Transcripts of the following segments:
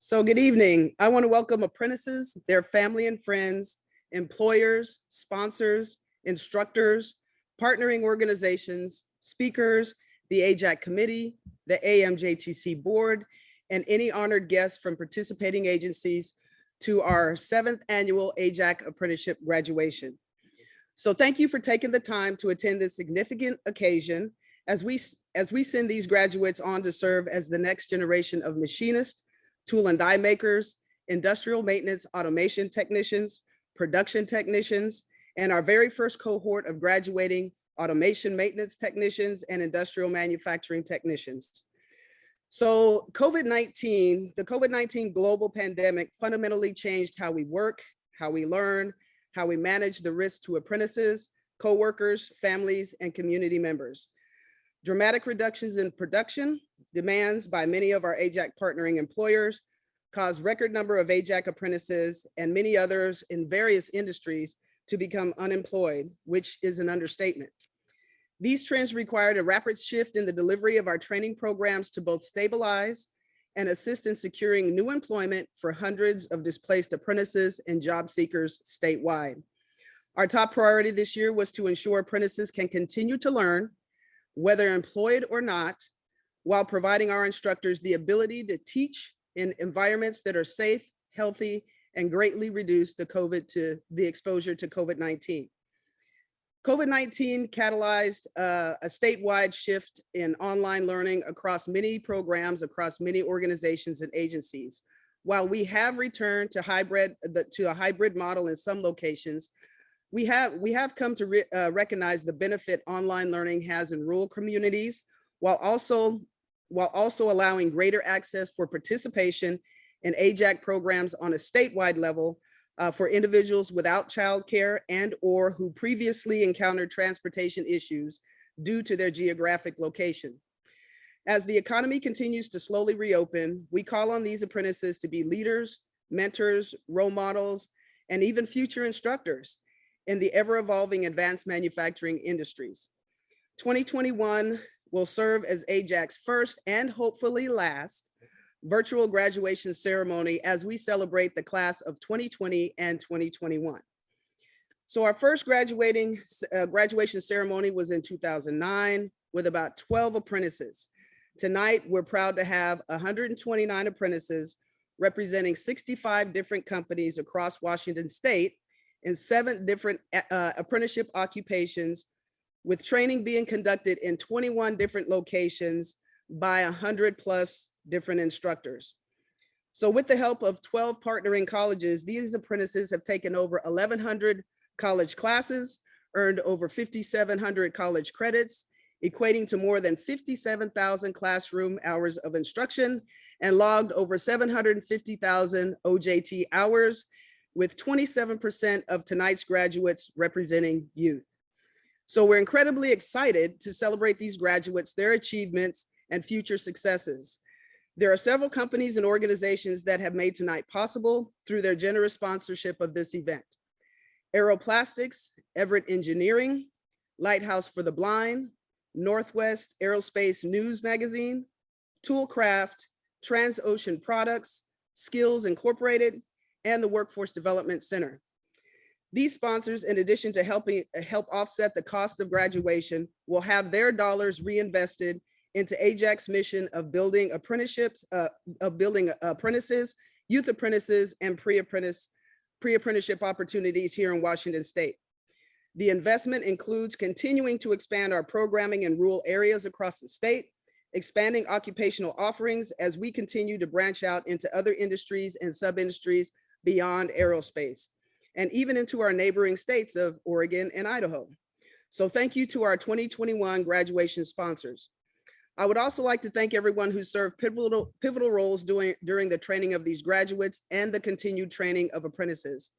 So good evening. I want to welcome apprentices, their family and friends, employers, sponsors, instructors, partnering organizations, speakers, the AJAC committee, the AMJTC board, and any honored guests from participating agencies to our 7th annual AJAC apprenticeship graduation. So thank you for taking the time to attend this significant occasion as we send these graduates on to serve as the next generation of machinists, tool and die makers, industrial maintenance automation technicians, production technicians, and our very first cohort of graduating automation maintenance technicians and industrial manufacturing technicians. So the COVID-19 global pandemic fundamentally changed how we work, how we learn, how we manage the risks to apprentices, coworkers, families, and community members. Dramatic reductions in production, demands by many of our AJAC partnering employers, caused record number of AJAC apprentices and many others in various industries to become unemployed, which is an understatement. These trends required a rapid shift in the delivery of our training programs to both stabilize and assist in securing new employment for hundreds of displaced apprentices and job seekers statewide. Our top priority this year was to ensure apprentices can continue to learn, whether employed or not, while providing our instructors the ability to teach in environments that are safe, healthy, and greatly reduce the exposure to COVID-19. COVID-19 catalyzed a statewide shift in online learning across many programs, across many organizations and agencies. While we have returned to a hybrid model in some locations, we have come to recognize the benefit online learning has in rural communities, while also allowing greater access for participation in AJAC programs on a statewide level for individuals without childcare and or who previously encountered transportation issues due to their geographic location. As the economy continues to slowly reopen, we call on these apprentices to be leaders, mentors, role models, and even future instructors in the ever-evolving advanced manufacturing industries. 2021 will serve as AJAC's first and hopefully last virtual graduation ceremony as we celebrate the class of 2020 and 2021. So our first graduation ceremony was in 2009 with about 12 apprentices. Tonight, we're proud to have 129 apprentices representing 65 different companies across Washington State in 7 different apprenticeship occupations, with training being conducted in 21 different locations by 100+ different instructors. So with the help of 12 partnering colleges, these apprentices have taken over 1,100 college classes, earned over 5,700 college credits, equating to more than 57,000 classroom hours of instruction, and logged over 750,000 OJT hours, with 27% of tonight's graduates representing youth. So we're incredibly excited to celebrate these graduates, their achievements, and future successes. There are several companies and organizations that have made tonight possible through their generous sponsorship of this event. Aeroplastics, Everett Engineering, Lighthouse for the Blind, Northwest Aerospace News Magazine, Toolcraft, Transocean Products, Skills Incorporated, and the Workforce Development Center. These sponsors, in addition to help offset the cost of graduation, will have their dollars reinvested into AJAC's mission of building apprenticeships, apprentices, youth apprentices, and pre-apprenticeship opportunities here in Washington State. The investment includes continuing to expand our programming in rural areas across the state, expanding occupational offerings as we continue to branch out into other industries and sub-industries beyond aerospace, and even into our neighboring states of Oregon and Idaho. So thank you to our 2021 graduation sponsors. I would also like to thank everyone who served pivotal roles during the training of these graduates and the continued training of apprentices.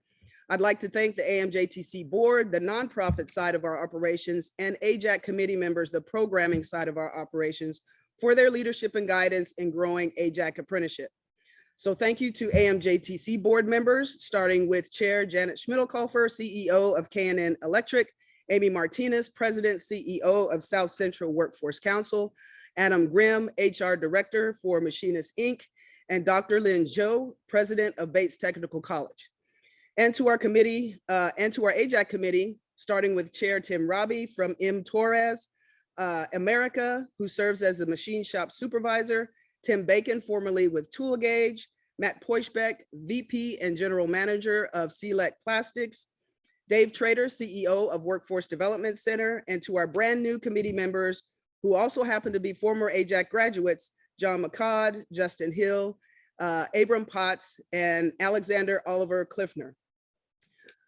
I'd like to thank the AMJTC board, the nonprofit side of our operations, and AJAC committee members, the programming side of our operations, for their leadership and guidance in growing AJAC apprenticeship. So thank you to AMJTC board members, starting with Chair Janet Schmidlkofer, CEO of K&N Electric, Amy Martinez, President, CEO of South Central Workforce Council, Adam Grimm, HR Director for Machinists, Inc., and Dr. Lynn Zhou, president of Bates Technical College. And to our committee, and to our AJAC committee, starting with Chair Tim Robbie from M. Torres, America, who serves as the machine shop supervisor, Tim Bacon, formerly with Tool Gauge, Matt Poischbeck, VP and General Manager of Select Plastics, Dave Trader, CEO of Workforce Development Center, and to our brand new committee members who also happen to be former AJAC graduates, John McCod, Justin Hill, Abram Potts, and Alexander Oliver Cliffner.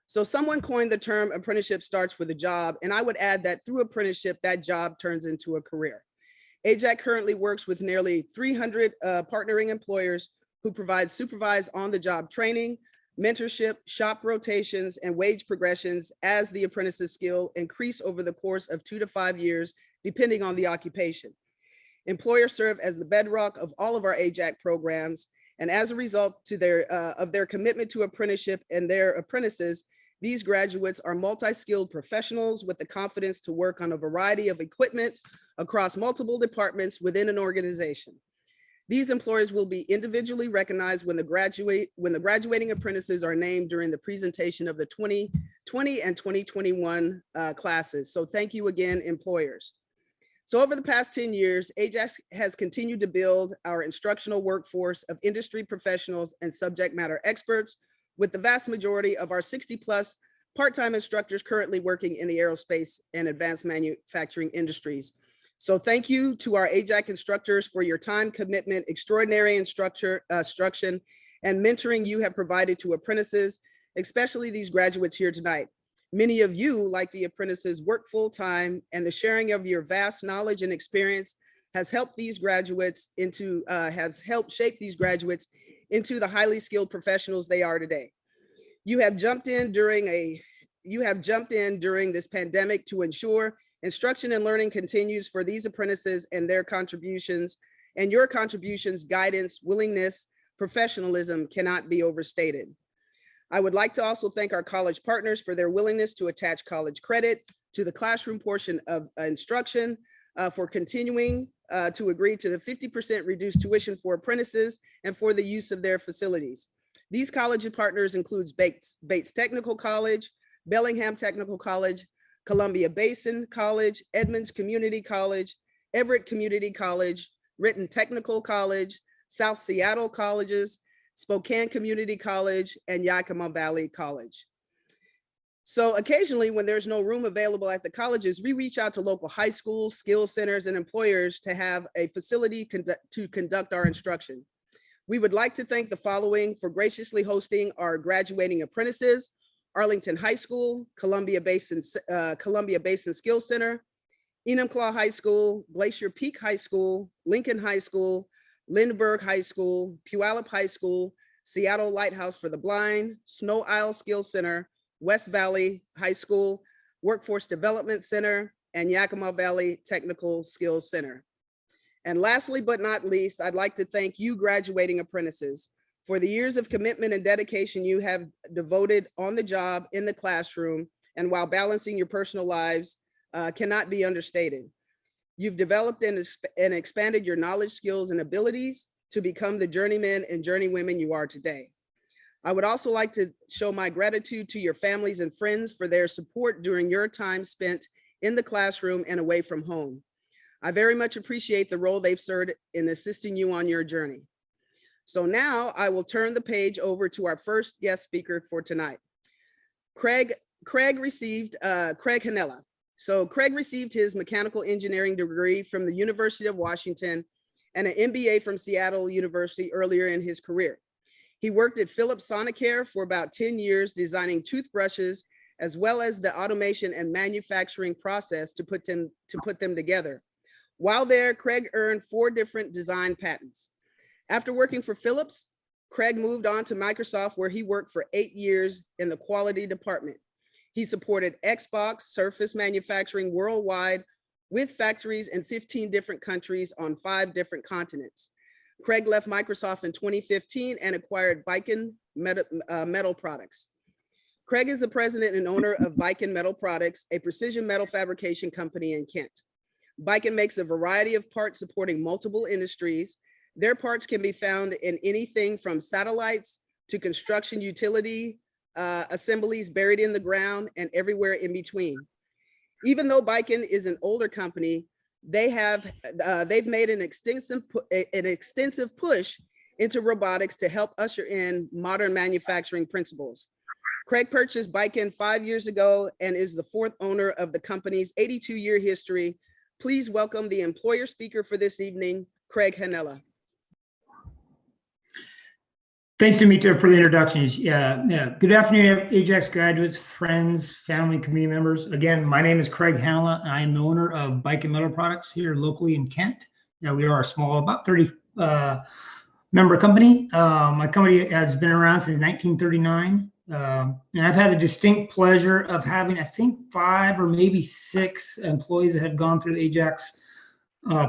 So someone coined the term apprenticeship starts with a job, and I would add that through apprenticeship, that job turns into a career. AJAC currently works with nearly 300 partnering employers who provide supervised on-the-job training, mentorship, shop rotations, and wage progressions as the apprentice's skill increase over the course of 2 to 5 years, depending on the occupation. Employers serve as the bedrock of all of our AJAC programs, and as a result of their commitment to apprenticeship and their apprentices, these graduates are multi-skilled professionals with the confidence to work on a variety of equipment across multiple departments within an organization. These employers will be individually recognized when the graduating apprentices are named during the presentation of the 2020 and 2021 classes. So thank you again, employers. So over the past 10 years, AJAC has continued to build our instructional workforce of industry professionals and subject matter experts, with the vast majority of our 60+ part-time instructors currently working in the aerospace and advanced manufacturing industries. So thank you to our AJAC instructors for your time, commitment, extraordinary instruction, and mentoring you have provided to apprentices, especially these graduates here tonight. Many of you, like the apprentices, work full-time, and the sharing of your vast knowledge and experience has helped these graduates into, has helped shape these graduates into the highly skilled professionals they are today. You have jumped in during this pandemic to ensure instruction and learning continues for these apprentices, and their contributions and your contributions, guidance, willingness, professionalism cannot be overstated. I would like to also thank our college partners for their willingness to attach college credit to the classroom portion of instruction, for continuing to agree to the 50% reduced tuition for apprentices and for the use of their facilities. These college partners includes Bates Technical College, Bellingham Technical College, Columbia Basin College, Edmonds Community College, Everett Community College, Renton Technical College, South Seattle Colleges, Spokane Community College, and Yakima Valley College. So occasionally, when there's no room available at the colleges, we reach out to local high schools, skill centers, and employers to have a facility to conduct our instruction. We would like to thank the following for graciously hosting our graduating apprentices: Arlington High School, Columbia Basin Skill Center, Enumclaw High School, Glacier Peak High School, Lincoln High School, Lindbergh High School, Puyallup High School, Seattle Lighthouse for the Blind, Snow Isle Skill Center, West Valley High School, Workforce Development Center, and Yakima Valley Technical Skills Center. And lastly, but not least, I'd like to thank you graduating apprentices for the years of commitment and dedication you have devoted on the job, in the classroom, and while balancing your personal lives cannot be understated. You've developed and expanded your knowledge, skills, and abilities to become the journeymen and journeywomen you are today. I would also like to show my gratitude to your families and friends for their support during your time spent in the classroom and away from home. I very much appreciate the role they've served in assisting you on your journey. So now I will turn the page over to our first guest speaker for tonight. Craig Hanella. So Craig received his mechanical engineering degree from the University of Washington and an MBA from Seattle University earlier in his career. He worked at Philips Sonicare for about 10 years, designing toothbrushes, as well as the automation and manufacturing process to put them together. While there, Craig earned 4 different design patents. After working for Philips, Craig moved on to Microsoft, where he worked for 8 years in the quality department. He supported Xbox Surface manufacturing worldwide with factories in 15 different countries on 5 different continents. Craig left Microsoft in 2015 and acquired Viken Metal Products. Craig is the president and owner of Viken Metal Products, a precision metal fabrication company in Kent. Viken makes a variety of parts supporting multiple industries. Their parts can be found in anything from satellites to construction utility assemblies buried in the ground and everywhere in between. Even though Baiken is an older company, they've made an extensive push into robotics to help usher in modern manufacturing principles. Craig purchased Baiken 5 years ago and is the fourth owner of the company's 82-year history. Please welcome the employer speaker for this evening, Craig Hanella. Thanks, Demetra, for the introductions. Good afternoon, AJAC graduates, friends, family, community members. Again, my name is Craig Hanella, and I am the owner of Baiken Metal Products here locally in Kent. We are a small, about 30 member company. My company has been around since 1939. And I've had the distinct pleasure of having, I think, 5 or maybe 6 employees that have gone through the AJAC's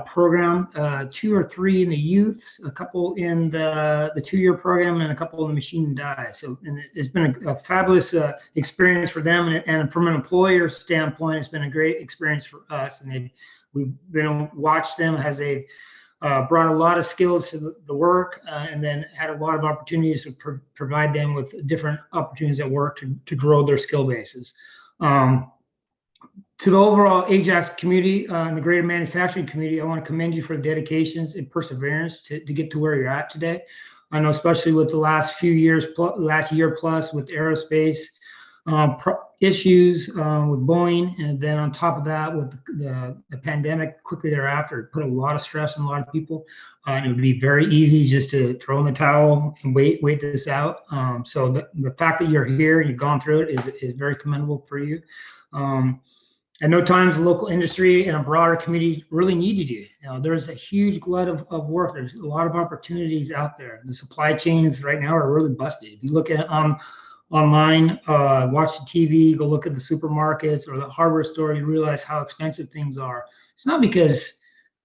program, 2 or 3 in the youth, a couple in the 2-year program, and a couple in the machine and die. So, and it's been a fabulous experience for them, and from an employer standpoint, it's been a great experience for us. And we've been able to watch them as they've brought a lot of skills to the work, and then had a lot of opportunities to provide them with different opportunities at work to grow their skill bases. To the overall AJAC community and the greater manufacturing community, I want to commend you for the dedications and perseverance to get to where you're at today. I know, especially with the last few years, last year plus with aerospace issues with Boeing, and then on top of that with the pandemic quickly thereafter, it put a lot of stress on a lot of people, and it would be very easy just to throw in the towel and wait this out. So the fact that you're here and you've gone through it is very commendable for you. At no times the local industry and a broader community really needed you. There's a huge glut of work. There's a lot of opportunities out there. The supply chains right now are really busted. If you look at online, watch the TV, go look at the supermarkets or the hardware store, you realize how expensive things are. It's not because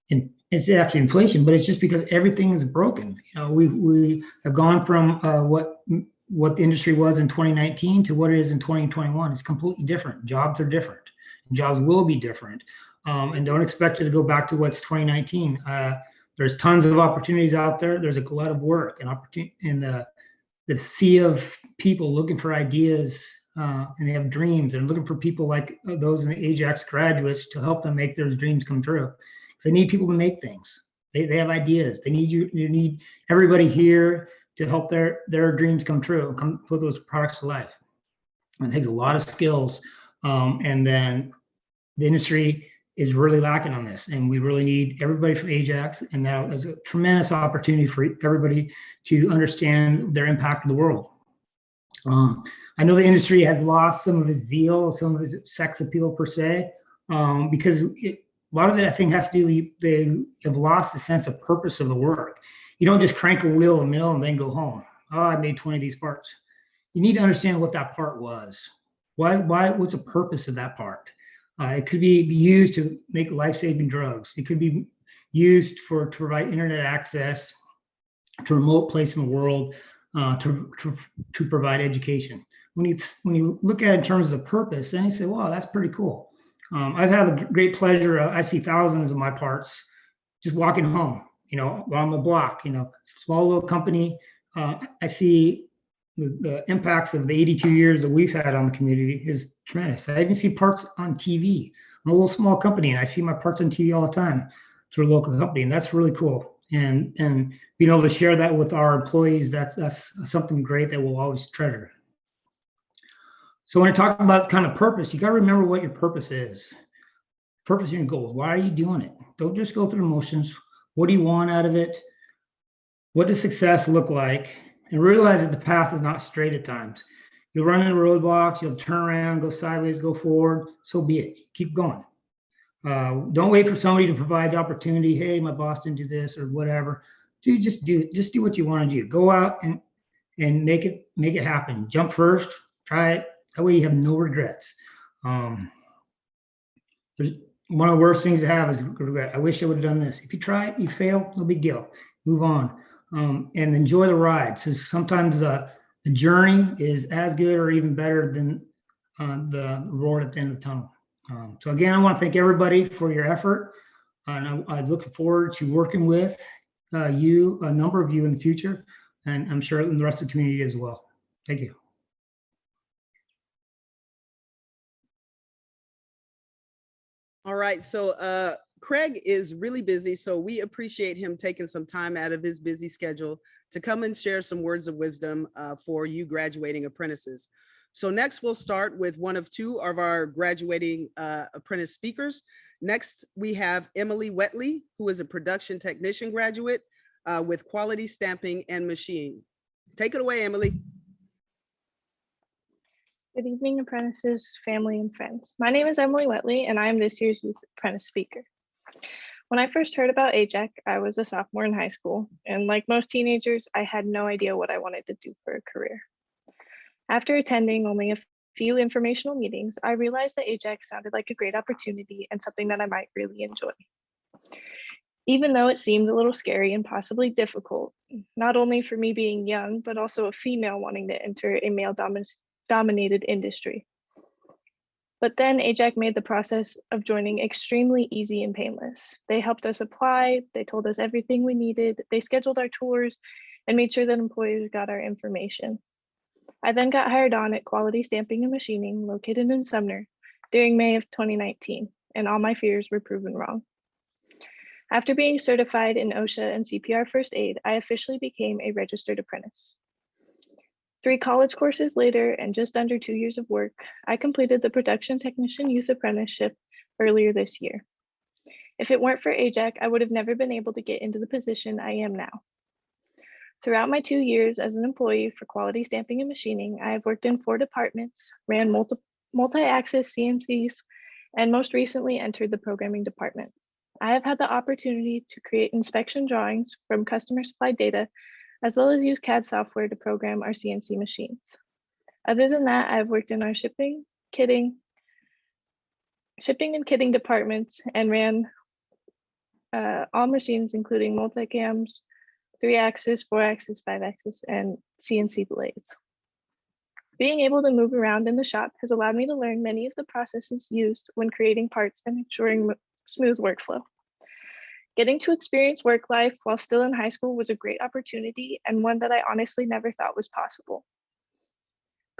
it's actually inflation, but it's just because everything is broken. We have gone from what the industry was in 2019 to what it is in 2021. It's completely different. Jobs are different. Jobs will be different, and don't expect it to go back to what's 2019. There's tons of opportunities out there. There's a glut of work and opportunity in the sea of people looking for ideas, and they have dreams. They're looking for people like those in the AJAC graduates to help them make their dreams come true. They need people to make things. They have ideas. They need you. You need everybody here to help their dreams come true, come put those products to life. It takes a lot of skills, and then the industry is really lacking on this, and we really need everybody from AJAC, and that is a tremendous opportunity for everybody to understand their impact in the world. I know the industry has lost some of its zeal, some of its sex appeal per se, because a lot of it I think has to do, they have lost the sense of purpose of the work. You don't just crank a wheel of a mill and then go home. Oh, I made 20 of these parts. You need to understand what that part was. What's the purpose of that part? It could be used to make life-saving drugs. It could be used to provide internet access to a remote place in the world, to provide education. When you look at it in terms of the purpose, then you say, wow, that's pretty cool. I've had a great pleasure. I see thousands of my parts just walking home, on the block, small little company. I see the impacts of the 82 years that we've had on the community is tremendous. I even see parts on TV. I'm a little small company, and I see my parts on TV all the time through a local company, and that's really cool. And being able to share that with our employees, that's something great that we'll always treasure. So when I talk about kind of purpose, you got to remember what your purpose is. Purpose and goals. Why are you doing it? Don't just go through the motions. What do you want out of it? What does success look like? And realize that the path is not straight at times. You'll run into roadblocks, you'll turn around, go sideways, go forward. So be it. Keep going. Don't wait for somebody to provide the opportunity. Hey, my boss didn't do this or whatever. Dude, just do it. Just do what you want to do. Go out and make it happen. Jump first. Try it. That way you have no regrets. There's one of the worst things to have is regret. I wish I would have done this. If you try it, you fail, no big deal. Move on. And enjoy the ride. So sometimes the journey is as good or even better than the reward at the end of the tunnel. So again, I want to thank everybody for your effort, and I look forward to working with a number of you in the future, and I'm sure in the rest of the community as well. Thank you. All right, so Craig is really busy, so we appreciate him taking some time out of his busy schedule to come and share some words of wisdom for you graduating apprentices. So next we'll start with one of two of our graduating apprentice speakers. Next, we have Emily Wetley, who is a production technician graduate with quality stamping and machining. Take it away, Emily. Good evening, apprentices, family, and friends. My name is Emily Wetley, and I am this year's Youth Apprentice speaker. When I first heard about AJAC, I was a sophomore in high school, and like most teenagers, I had no idea what I wanted to do for a career. After attending only a few informational meetings, I realized that AJAC sounded like a great opportunity and something that I might really enjoy. Even though it seemed a little scary and possibly difficult, not only for me being young, but also a female wanting to enter a male-dominated industry. But then AJAC made the process of joining extremely easy and painless. They helped us apply, they told us everything we needed, they scheduled our tours, and made sure that employers got our information. I then got hired on at Quality Stamping and Machining, located in Sumner, during May of 2019, and all my fears were proven wrong. After being certified in OSHA and CPR first aid, I officially became a registered apprentice. 3 college courses later and just under 2 years of work, I completed the Production Technician Youth Apprenticeship earlier this year. If it weren't for AJAC, I would have never been able to get into the position I am now. Throughout my 2 years as an employee for Quality Stamping and Machining, I have worked in 4 departments, ran multi-axis CNCs, and most recently entered the programming department. I have had the opportunity to create inspection drawings from customer supplied data, as well as use CAD software to program our CNC machines. Other than that, I've worked in our shipping and kitting departments and ran all machines, including multicams, 3-axis, 4-axis, 5-axis, and CNC lathes. Being able to move around in the shop has allowed me to learn many of the processes used when creating parts and ensuring smooth workflow. Getting to experience work life while still in high school was a great opportunity and one that I honestly never thought was possible.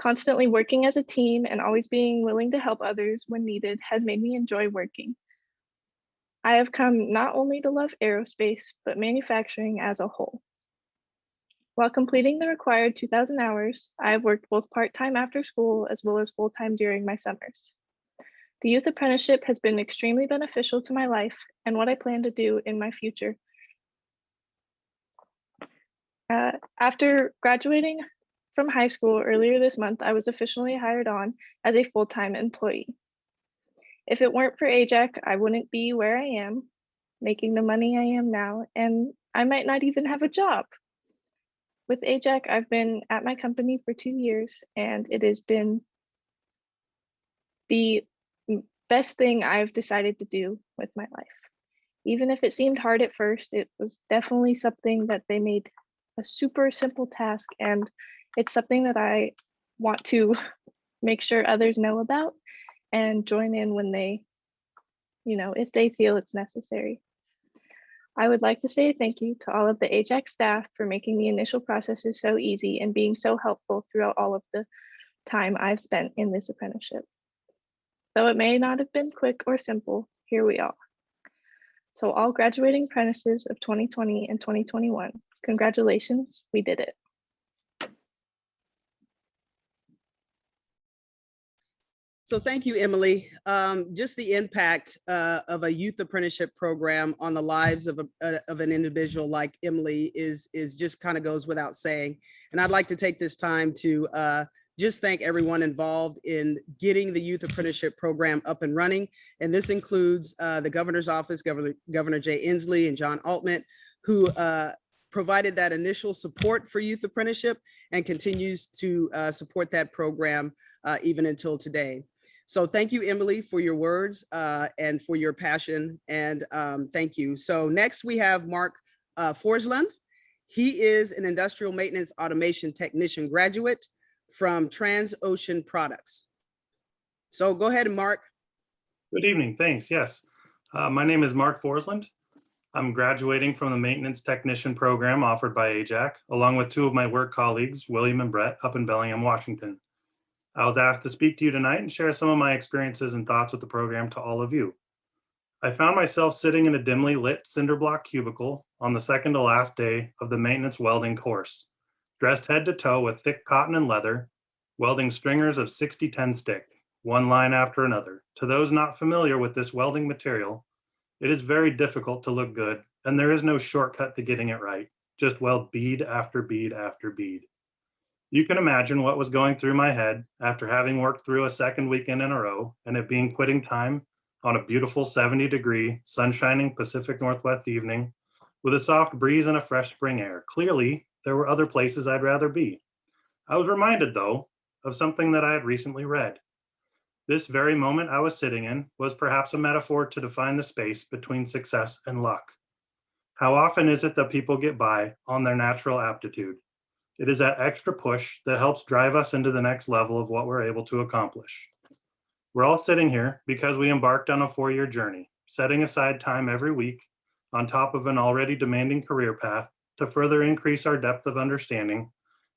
Constantly working as a team and always being willing to help others when needed has made me enjoy working. I have come not only to love aerospace, but manufacturing as a whole. While completing the required 2,000 hours, I have worked both part-time after school as well as full-time during my summers. The youth apprenticeship has been extremely beneficial to my life and what I plan to do in my future. After graduating from high school earlier this month, I was officially hired on as a full-time employee. If it weren't for AJAC, I wouldn't be where I am, making the money I am now, and I might not even have a job. With AJAC, I've been at my company for 2 years, and it has been the best thing I've decided to do with my life. Even if it seemed hard at first, it was definitely something that they made a super simple task, and it's something that I want to make sure others know about and join in when they, if they feel it's necessary. I would like to say thank you to all of the AJAC staff for making the initial processes so easy and being so helpful throughout all of the time I've spent in this apprenticeship. Though it may not have been quick or simple, here we are. So all graduating apprentices of 2020 and 2021, congratulations, we did it. So thank you, Emily. Just the impact of a youth apprenticeship program on the lives of an individual like Emily is just kind of goes without saying. And I'd like to take this time to just thank everyone involved in getting the youth apprenticeship program up and running. And this includes the governor's office, Governor Jay Inslee and John Altman, who provided that initial support for youth apprenticeship and continues to support that program even until today. So thank you, Emily, for your words and for your passion, and thank you. So next we have Mark Forsland. He is an industrial maintenance automation technician graduate from Transocean Products. So go ahead, Mark. Good evening, thanks, yes. My name is Mark Forsland. I'm graduating from the maintenance technician program offered by AJAC, along with two of my work colleagues, William and Brett, up in Bellingham, Washington. I was asked to speak to you tonight and share some of my experiences and thoughts with the program to all of you. I found myself sitting in a dimly lit cinder block cubicle on the second to last day of the maintenance welding course, dressed head to toe with thick cotton and leather, welding stringers of 60-10 stick, one line after another. To those not familiar with this welding material, it is very difficult to look good, and there is no shortcut to getting it right. Just weld bead after bead after bead. You can imagine what was going through my head after having worked through a second weekend in a row and it being quitting time on a beautiful 70-degree, sun-shining Pacific Northwest evening with a soft breeze and a fresh spring air. Clearly, there were other places I'd rather be. I was reminded, though, of something that I had recently read. This very moment I was sitting in was perhaps a metaphor to define the space between success and luck. How often is it that people get by on their natural aptitude? It is that extra push that helps drive us into the next level of what we're able to accomplish. We're all sitting here because we embarked on a 4-year journey, setting aside time every week on top of an already demanding career path to further increase our depth of understanding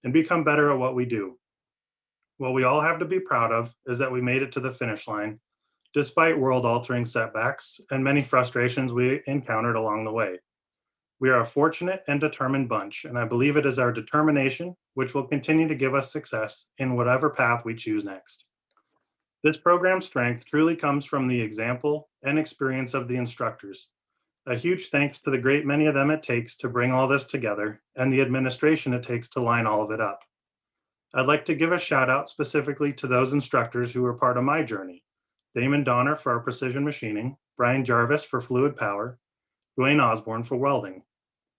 and become better at what we do. What we all have to be proud of is that we made it to the finish line, despite world-altering setbacks and many frustrations we encountered along the way. We are a fortunate and determined bunch, and I believe it is our determination which will continue to give us success in whatever path we choose next. This program's strength truly comes from the example and experience of the instructors. A huge thanks to the great many of them it takes to bring all this together and the administration it takes to line all of it up. I'd like to give a shout out specifically to those instructors who were part of my journey. Damon Donner for our precision machining, Brian Jarvis for fluid power, Dwayne Osborne for welding.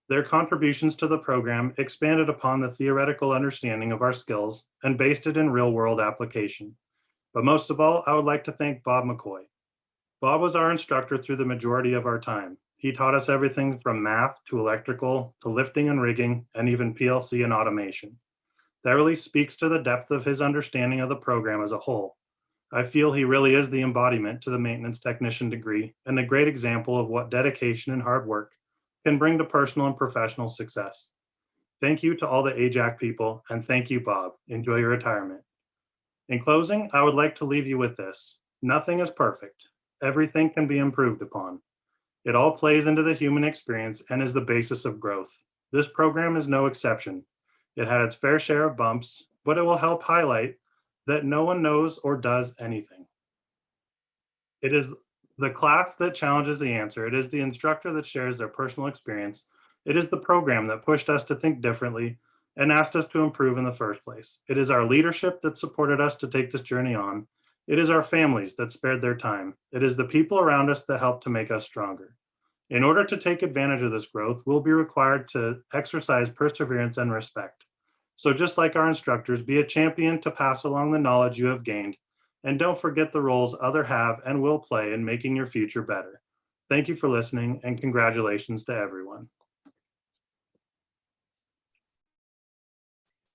Their contributions to the program expanded upon the theoretical understanding of our skills and based it in real-world application. But most of all, I would like to thank Bob McCoy. Bob was our instructor through the majority of our time. He taught us everything from math to electrical to lifting and rigging and even PLC and automation. That really speaks to the depth of his understanding of the program as a whole. I feel he really is the embodiment to the maintenance technician degree and a great example of what dedication and hard work can bring to personal and professional success. Thank you to all the AJAC people, and thank you, Bob. Enjoy your retirement. In closing, I would like to leave you with this. Nothing is perfect. Everything can be improved upon. It all plays into the human experience and is the basis of growth. This program is no exception. It had its fair share of bumps, but it will help highlight that no one knows or does anything. It is the class that challenges the answer. It is the instructor that shares their personal experience. It is the program that pushed us to think differently and asked us to improve in the first place. It is our leadership that supported us to take this journey on. It is our families that spared their time. It is the people around us that helped to make us stronger. In order to take advantage of this growth, we'll be required to exercise perseverance and respect. So just like our instructors, be a champion to pass along the knowledge you have gained, and don't forget the roles others have and will play in making your future better. Thank you for listening, and congratulations to everyone.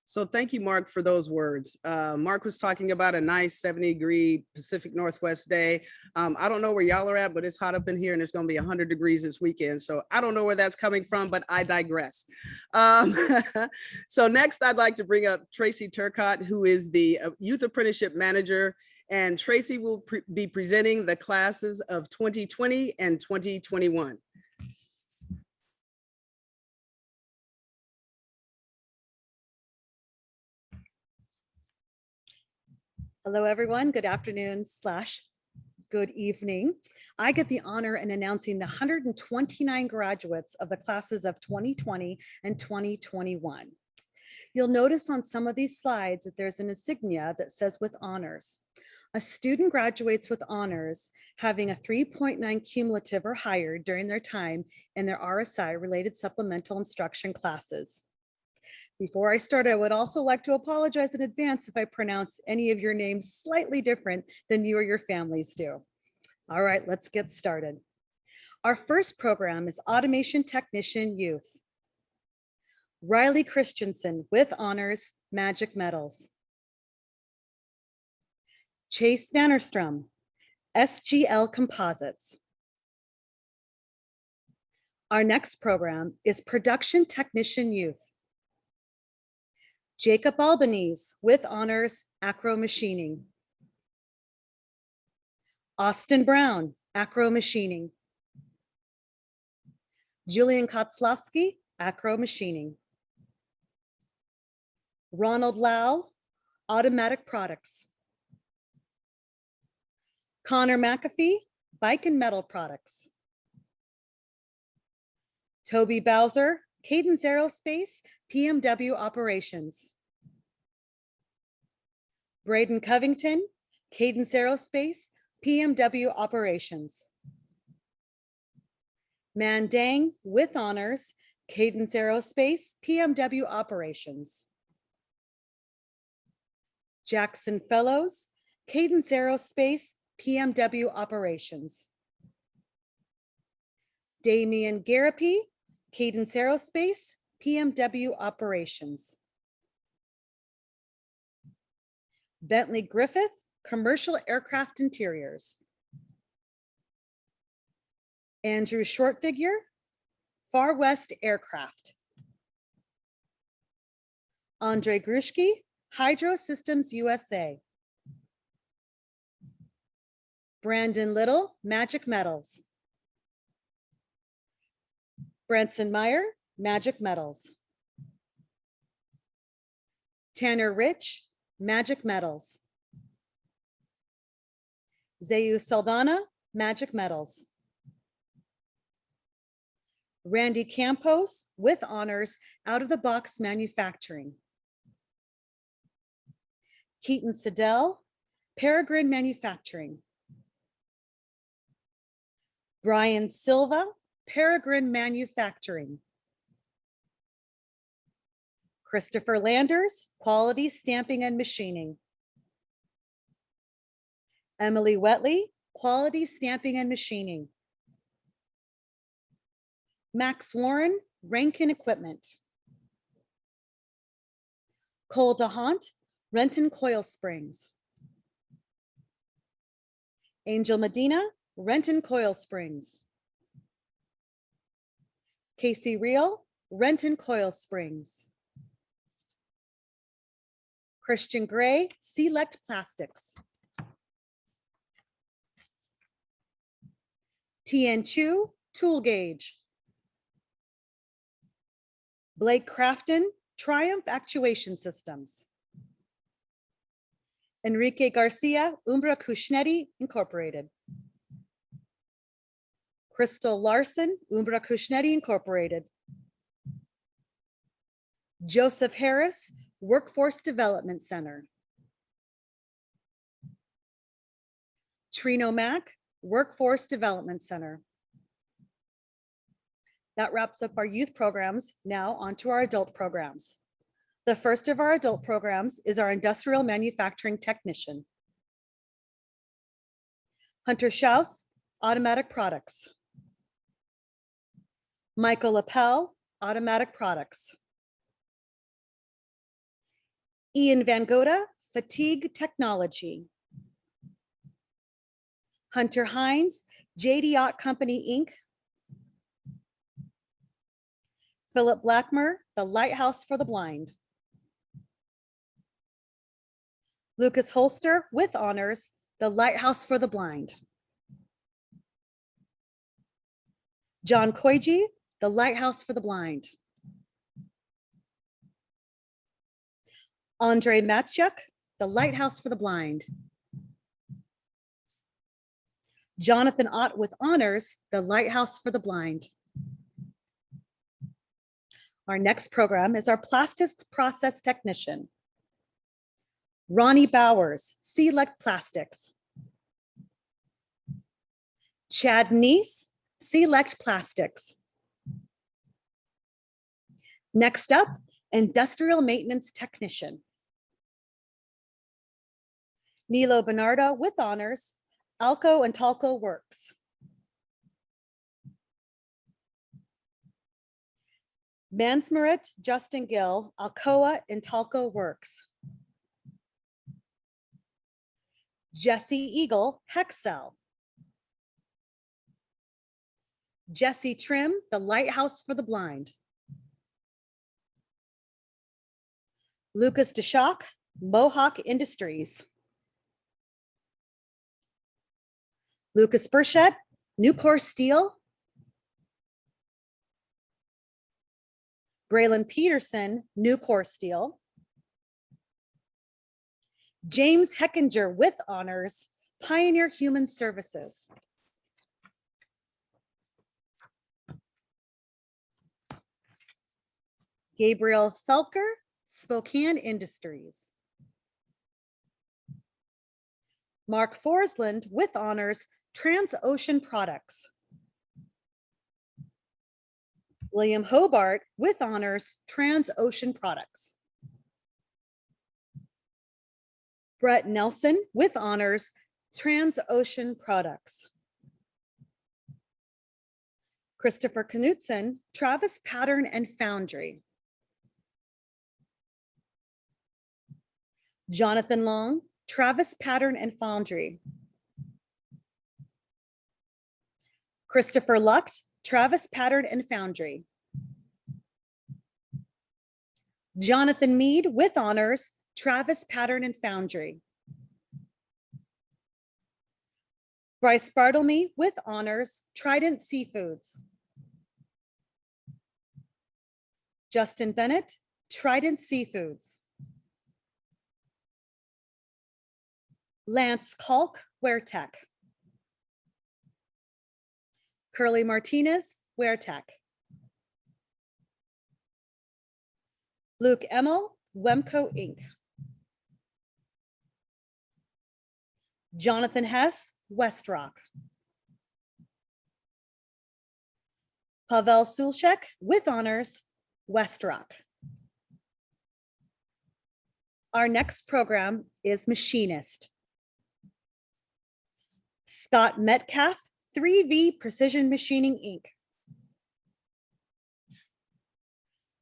So thank you, Mark, for those words. Mark was talking about a nice 70-degree Pacific Northwest day. I don't know where y'all are at, but it's hot up in here and it's going to be 100 degrees this weekend. So I don't know where that's coming from, but I digress. So next, I'd like to bring up Tracy Turcott, who is the Youth Apprenticeship Manager. And Tracy will be presenting the classes of 2020 and 2021. Hello, everyone. Good afternoon / good evening. I get the honor in announcing the 129 graduates of the classes of 2020 and 2021. You'll notice on some of these slides that there's an insignia that says with honors. A student graduates with honors having a 3.9 cumulative or higher during their time in their RSI related supplemental instruction classes. Before I start, I would also like to apologize in advance if I pronounce any of your names slightly different than you or your families do. All right, let's get started. Our first program is Automation Technician Youth. Riley Christensen with honors, Magic Metals. Chase Vannerstrom, SGL Composites. Our next program is Production Technician Youth. Jacob Albanese with honors, acro machining. Austin Brown, acro machining. Julian Kotzlowski, acro machining. Ronald Lau, automatic products. Connor McAfee, bike and metal products. Toby Bowser, Cadence Aerospace, PMW operations. Braden Covington, Cadence Aerospace, PMW operations. Man Dang with honors, Cadence Aerospace, PMW operations. Jackson Fellows, Cadence Aerospace, PMW operations. Damian Garapi, Cadence Aerospace, PMW operations. Bentley Griffith, commercial aircraft interiors. Andrew Shortfigure, Far West Aircraft. Andre Grushki, Hydro Systems USA. Brandon Little, Magic Metals. Branson Meyer, Magic Metals. Tanner Rich, Magic Metals. Zayu Saldana, Magic Metals. Randy Campos with honors, Out of the Box Manufacturing. Keaton Siddell, Peregrine Manufacturing. Brian Silva, Peregrine Manufacturing. Christopher Landers, Quality Stamping and Machining. Emily Wetley, Quality Stamping and Machining. Max Warren, Rankin Equipment. Cole DeHont, Renton Coil Springs. Angel Medina, Renton Coil Springs. Casey Reel, Renton Coil Springs. Christian Gray, Select Plastics. Tien Chu, Tool Gauge. Blake Crafton, Triumph Actuation Systems. Enrique Garcia, Umbra Cushnetti Incorporated. Crystal Larson, Umbra Cushnetti Incorporated. Joseph Harris, Workforce Development Center. Trino Mack, Workforce Development Center. That wraps up our youth programs. Now on to our adult programs. The first of our adult programs is our Industrial Manufacturing Technician. Hunter Schaus, Automatic Products. Michael Appel, Automatic Products. Ian Van Gogha, Fatigue Technology. Hunter Hines, JD Ott Company, Inc. Philip Blackmer, The Lighthouse for the Blind. Lucas Holster, with honors, The Lighthouse for the Blind. John Koiji, The Lighthouse for the Blind. Andre Matchuk, The Lighthouse for the Blind. Jonathan Ott with honors, The Lighthouse for the Blind. Our next program is our Plastics Process Technician. Ronnie Bowers, Select Plastics. Chad Neese, Select Plastics. Next up, Industrial Maintenance Technician. Nilo Bernardo with honors, Alco and Talco Works. Mansmerit, Justin Gill, Alcoa and Talco Works. Jesse Eagle, Hexcel. Jesse Trim, the Lighthouse for the Blind. Lucas DeShock, Mohawk Industries. Lucas Burchett, Nucor Steel. Braylon Peterson, Nucor Steel. James Heckinger with honors, Pioneer Human Services. Gabriel Thalker, Spokane Industries. Mark Forsland with honors, Transocean Products. William Hobart with honors, Transocean Products. Brett Nelson with honors, Transocean Products. Christopher Knutson, Travis Pattern and Foundry. Jonathan Long, Travis Pattern and Foundry. Christopher Lucht, Travis Pattern and Foundry. Jonathan Mead with honors, Travis Pattern and Foundry. Bryce Bartlemy with honors, Trident Seafoods. Justin Bennett, Trident Seafoods. Lance Kalk, WearTech. Curly Martinez, WearTech. Luke Emmel, Wemco Inc. Jonathan Hess, Westrock. Pavel Sulchek with honors, Westrock. Our next program is Machinist. Scott Metcalf, 3V Precision Machining Inc.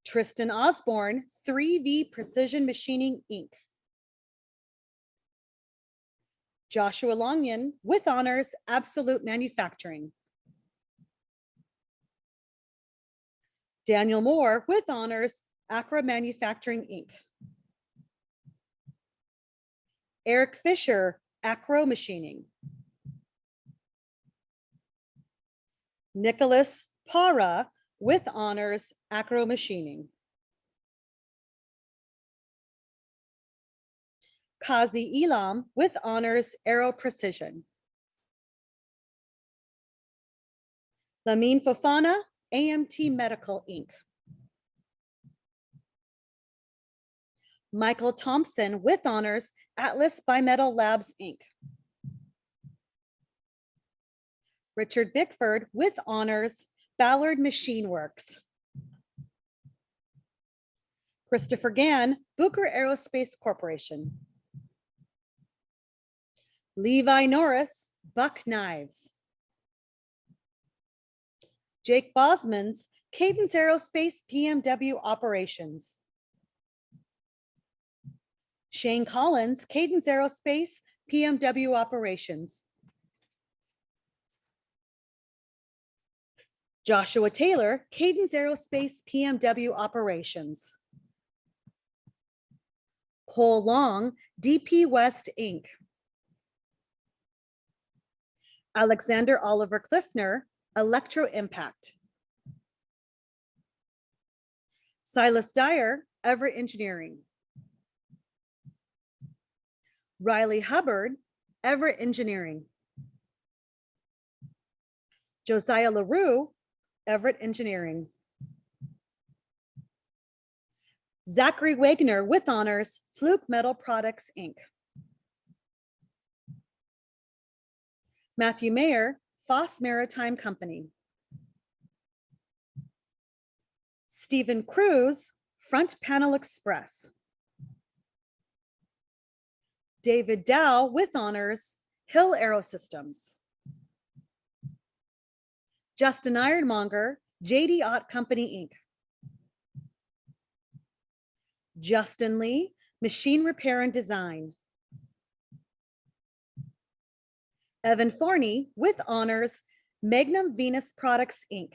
Tristan Osborne, 3V Precision Machining Inc. Joshua Longian with honors, Absolute Manufacturing. Daniel Moore with honors, Acra Manufacturing Inc. Eric Fisher, Acro Machining. Nicholas Para with honors, Acro Machining. Kazi Elam with honors, Aero Precision. Lamine Fofana, AMT Medical Inc. Michael Thompson with honors, Atlas Bimetal Labs Inc. Richard Bickford with honors, Ballard Machine Works. Christopher Gann, Booker Aerospace Corporation. Levi Norris, Buck Knives. Jake Bosmans, Cadence Aerospace PMW Operations. Shane Collins, Cadence Aerospace PMW Operations. Joshua Taylor, Cadence Aerospace PMW Operations. Cole Long, DP West Inc. Alexander Oliver Cliffner, Electro Impact. Silas Dyer, Everett Engineering. Riley Hubbard, Everett Engineering. Josiah LaRue, Everett Engineering. Zachary Wagner with honors, Fluke Metal Products, Inc. Matthew Mayer, Foss Maritime Company. Stephen Cruz, Front Panel Express. David Dow with honors, Hill Aerosystems. Justin Ironmonger, JD Ott Company, Inc. Justin Lee, Machine Repair and Design. Evan Forney with honors, Magnum Venus Products, Inc.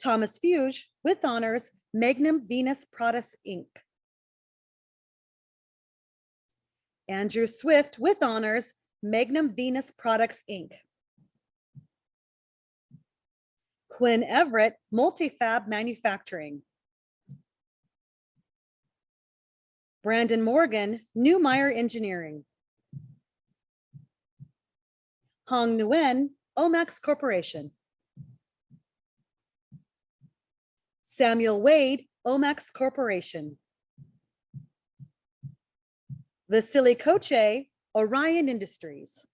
Thomas Fuge with honors, Magnum Venus Products, Inc. Andrew Swift with honors, Magnum Venus Products, Inc. Quinn Everett, Multifab Manufacturing. Brandon Morgan, Newmeyer Engineering. Hong Nguyen, Omax Corporation. Samuel Wade, Omax Corporation. Vasily Koche, Orion Industries.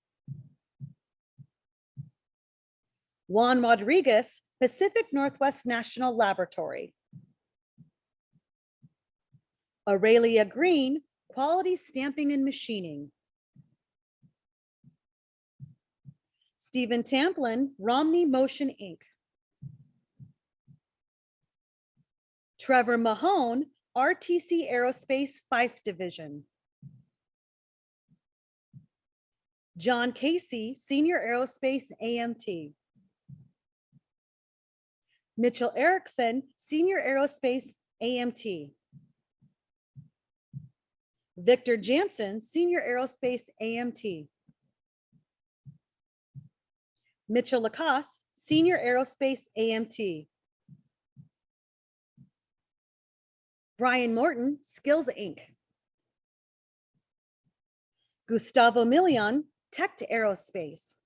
Juan Rodriguez, Pacific Northwest National Laboratory. Aurelia Green, Quality Stamping and Machining. Stephen Tamplin, Romney Motion, Inc. Trevor Mahone, RTC Aerospace, Fife Division. John Casey, Senior Aerospace, AMT. Mitchell Erickson, Senior Aerospace, AMT. Victor Jansen, Senior Aerospace, AMT. Mitchell Lacoste, Senior Aerospace, AMT. Brian Morton, Skills, Inc. Gustavo Milian, Tech to Aerospace.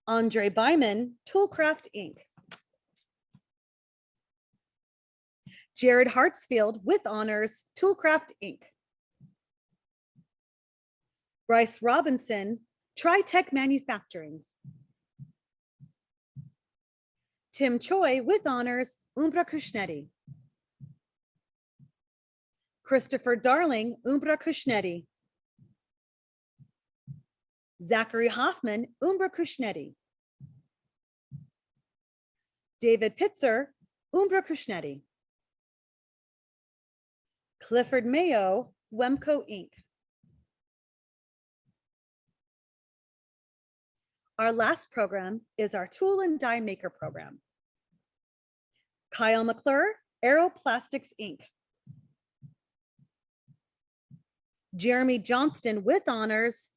Andre Byman, Toolcraft, Inc. Jared Hartsfield with honors, Toolcraft, Inc. Bryce Robinson, Tritech Manufacturing. Tim Choi with honors, Umbra Cushnetti. Christopher Darling, Umbra Cushnetti. Zachary Hoffman, Umbra Cushnetti. David Pitzer, Umbra Cushnetti. Clifford Mayo, Wemco, Inc. Our last program is our Tool and Die Maker program. Kyle McClure, Aeroplastics, Inc. Jeremy Johnston with honors,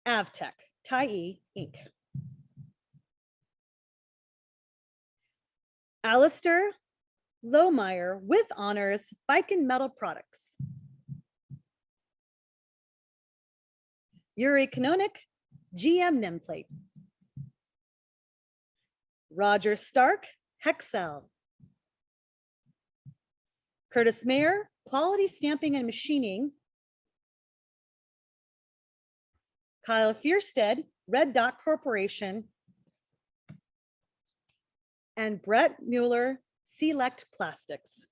Avtech, Tyee, Inc. Alistair Lohmeyer with honors, Viken Metal Products. Yuri Kanonik, GM Nameplate. Roger Stark, Hexcel. Curtis Mayer, Quality Stamping and Machining. Kyle Fierstead, Red Dot Corporation. And Brett Mueller, Select Plastics.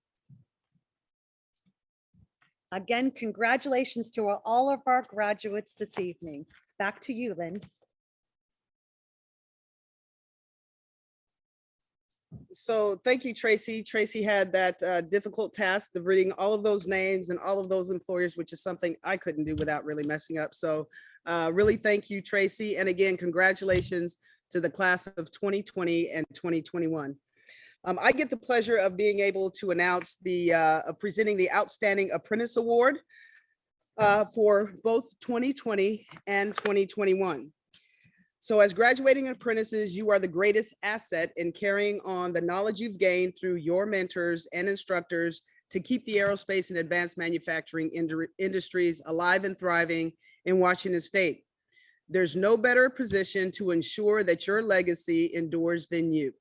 Again, congratulations to all of our graduates this evening. Back to you, Lynn. So thank you, Tracy. Tracy had that difficult task of reading all of those names and all of those employers, which is something I couldn't do without really messing up. So really thank you, Tracy. And again, congratulations to the class of 2020 and 2021. I get the pleasure of being able to announce the presenting the Outstanding Apprentice Award for both 2020 and 2021. So as graduating apprentices, you are the greatest asset in carrying on the knowledge you've gained through your mentors and instructors to keep the aerospace and advanced manufacturing industries alive and thriving in Washington State. There's no better position to ensure that your legacy endures than you.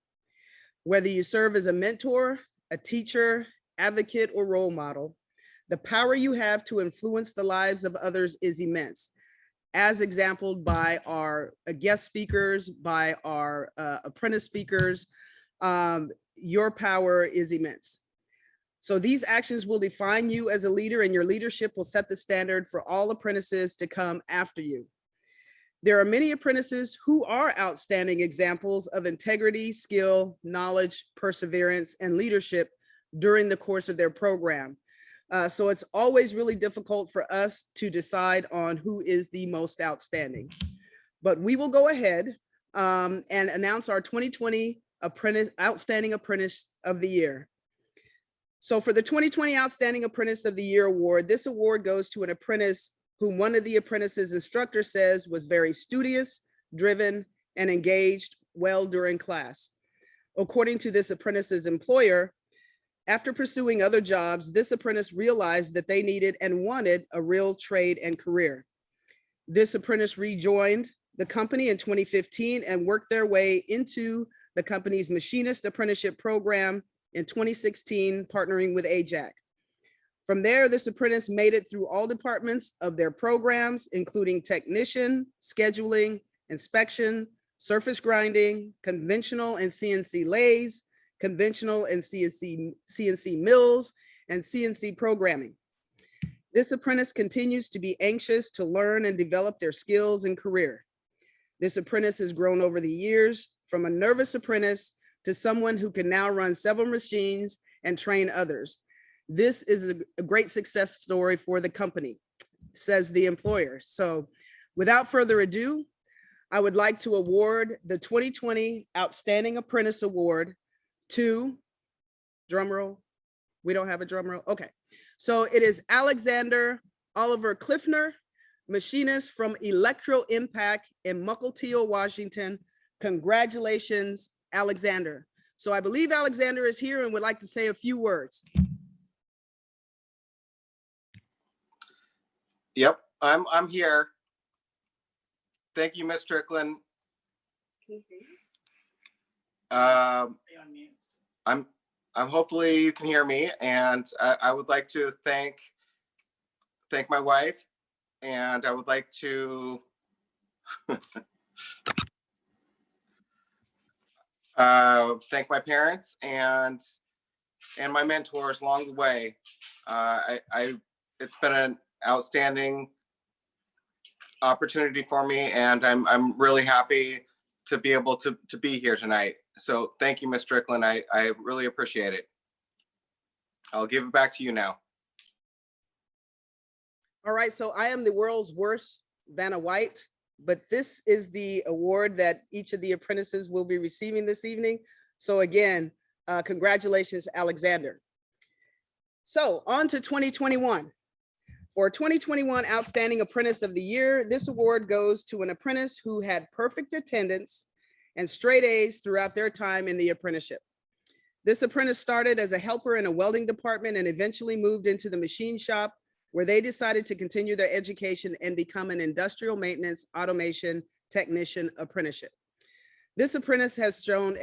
Whether you serve as a mentor, a teacher, advocate, or role model, the power you have to influence the lives of others is immense, as exampled by our guest speakers, by our apprentice speakers. Your power is immense. So these actions will define you as a leader, and your leadership will set the standard for all apprentices to come after you. There are many apprentices who are outstanding examples of integrity, skill, knowledge, perseverance, and leadership during the course of their program. So it's always really difficult for us to decide on who is the most outstanding. But we will go ahead and announce our 2020 Outstanding Apprentice of the Year. So for the 2020 Outstanding Apprentice of the Year award, this award goes to an apprentice whom one of the apprentice's instructor says was very studious, driven, and engaged well during class. According to this apprentice's employer, after pursuing other jobs, this apprentice realized that they needed and wanted a real trade and career. This apprentice rejoined the company in 2015 and worked their way into the company's Machinist apprenticeship program in 2016, partnering with AJAC. From there, this apprentice made it through all departments of their programs, including technician, scheduling, inspection, surface grinding, conventional and CNC lathes, conventional and CNC mills, and CNC programming. This apprentice continues to be anxious to learn and develop their skills and career. This apprentice has grown over the years from a nervous apprentice to someone who can now run several machines and train others. This is a great success story for the company, says the employer. So without further ado, I would like to award the 2020 Outstanding Apprentice Award to, drum roll, we don't have a drum roll, okay. So it is Alexander Oliver Cliffner, machinist from Electro Impact in Mukilteo, Washington. Congratulations, Alexander. So I believe Alexander is here and would like to say a few words. Yep, I'm here. Thank you, Ms. Strickland. I'm hopefully you can hear me, and I would like to thank my wife, and I would like to thank my parents and my mentors along the way. It's been an outstanding opportunity for me, and I'm really happy to be able to be here tonight. So thank you, Ms. Strickland. I really appreciate it. I'll give it back to you now. All right, so I am the world's worst Vanna White, but this is the award that each of the apprentices will be receiving this evening. So again, congratulations, Alexander. So on to 2021. For 2021 Outstanding Apprentice of the Year, this award goes to an apprentice who had perfect attendance and straight A's throughout their time in the apprenticeship. This apprentice started as a helper in a welding department and eventually moved into the machine shop, where they decided to continue their education and become an industrial maintenance automation technician apprenticeship. This apprentice has shown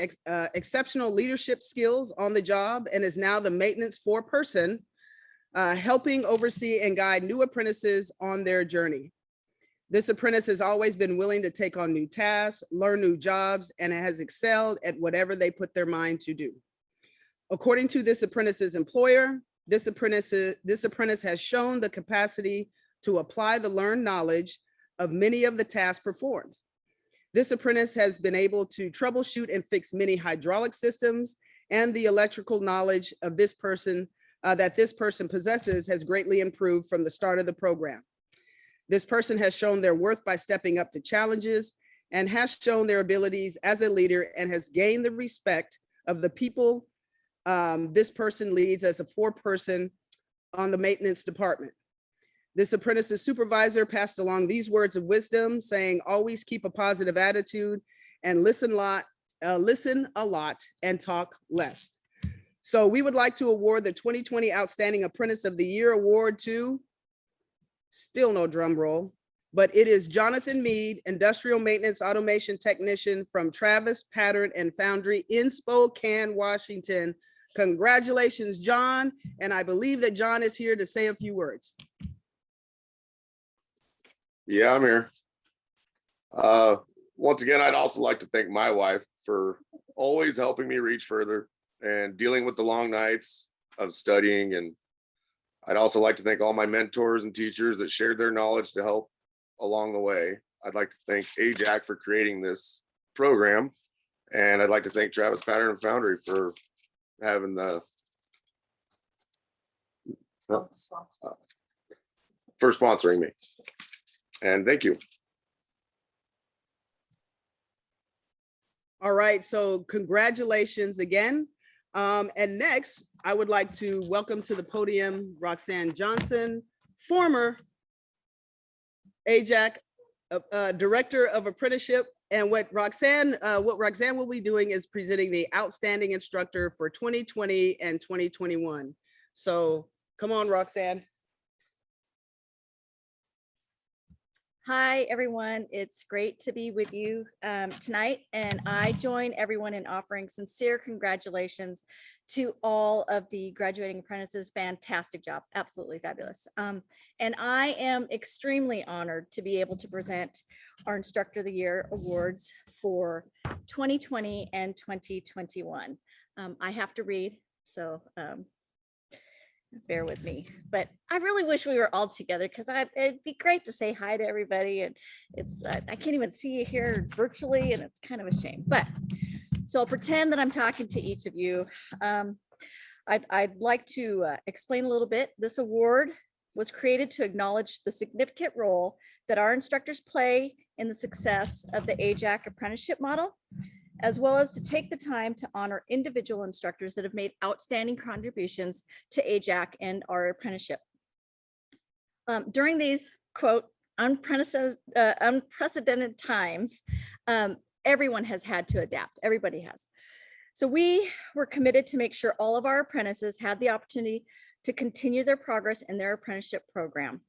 exceptional leadership skills on the job and is now the maintenance foreperson, helping oversee and guide new apprentices on their journey. This apprentice has always been willing to take on new tasks, learn new jobs, and has excelled at whatever they put their mind to do. According to this apprentice's employer, this apprentice has shown the capacity to apply the learned knowledge of many of the tasks performed. This apprentice has been able to troubleshoot and fix many hydraulic systems, and the electrical knowledge of this person that this person possesses has greatly improved from the start of the program. This person has shown their worth by stepping up to challenges and has shown their abilities as a leader and has gained the respect of the people this person leads as a foreperson on the maintenance department. This apprentice's supervisor passed along these words of wisdom, saying, always keep a positive attitude and listen a lot and talk less. So we would like to award the 2020 Outstanding Apprentice of the Year award to, still no drum roll, but it is Jonathan Mead, Industrial Maintenance Automation Technician from Travis Pattern and Foundry in Spokane, Washington. Congratulations, John. And I believe that John is here to say a few words. Yeah, I'm here. Once again, I'd also like to thank my wife for always helping me reach further and dealing with the long nights of studying. And I'd also like to thank all my mentors and teachers that shared their knowledge to help along the way. I'd like to thank AJAC for creating this program. And I'd like to thank Travis Pattern and Foundry for having for sponsoring me. And thank you. All right, so congratulations again. And next, I would like to welcome to the podium Roxanne Johnson, former AJAC Director of Apprenticeship. And what Roxanne will be doing is presenting the Outstanding Instructor for 2020 and 2021. So come on, Roxanne. Hi, everyone. It's great to be with you tonight. And I join everyone in offering sincere congratulations to all of the graduating apprentices. Fantastic job. Absolutely fabulous. And I am extremely honored to be able to present our Instructor of the Year awards for 2020 and 2021. I have to read, so bear with me, but I really wish we were all together because it'd be great to say hi to everybody. And it's I can't even see you here virtually, and it's kind of a shame. But so I'll pretend that I'm talking to each of you. I'd like to explain a little bit. This award was created to acknowledge the significant role that our instructors play in the success of the AJAC apprenticeship model, as well as to take the time to honor individual instructors that have made outstanding contributions to AJAC and our apprenticeship. During these, quote, unprecedented times, everyone has had to adapt. Everybody has. So we were committed to make sure all of our apprentices had the opportunity to continue their progress in their apprenticeship program.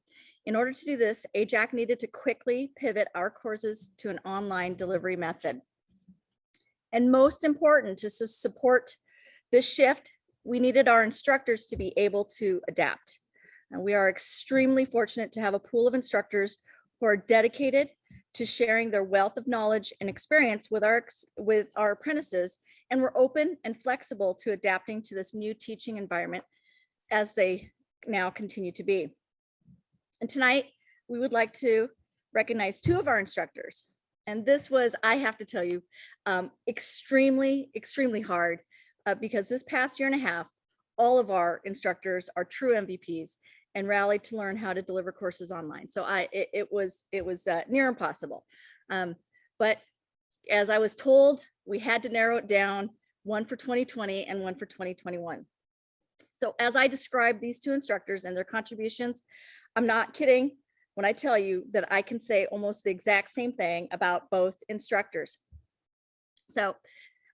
In order to do this, AJAC needed to quickly pivot our courses to an online delivery method. And most important, to support this shift, we needed our instructors to be able to adapt. And we are extremely fortunate to have a pool of instructors who are dedicated to sharing their wealth of knowledge and experience with our apprentices, and we're open and flexible to adapting to this new teaching environment as they now continue to be. And tonight, we would like to recognize two of our instructors. And this was, I have to tell you, extremely, extremely hard because this past year and a half, all of our instructors are true MVPs and rallied to learn how to deliver courses online. So it was near impossible. But as I was told, we had to narrow it down, one for 2020 and one for 2021. So as I describe these two instructors and their contributions, I'm not kidding when I tell you that I can say almost the exact same thing about both instructors. So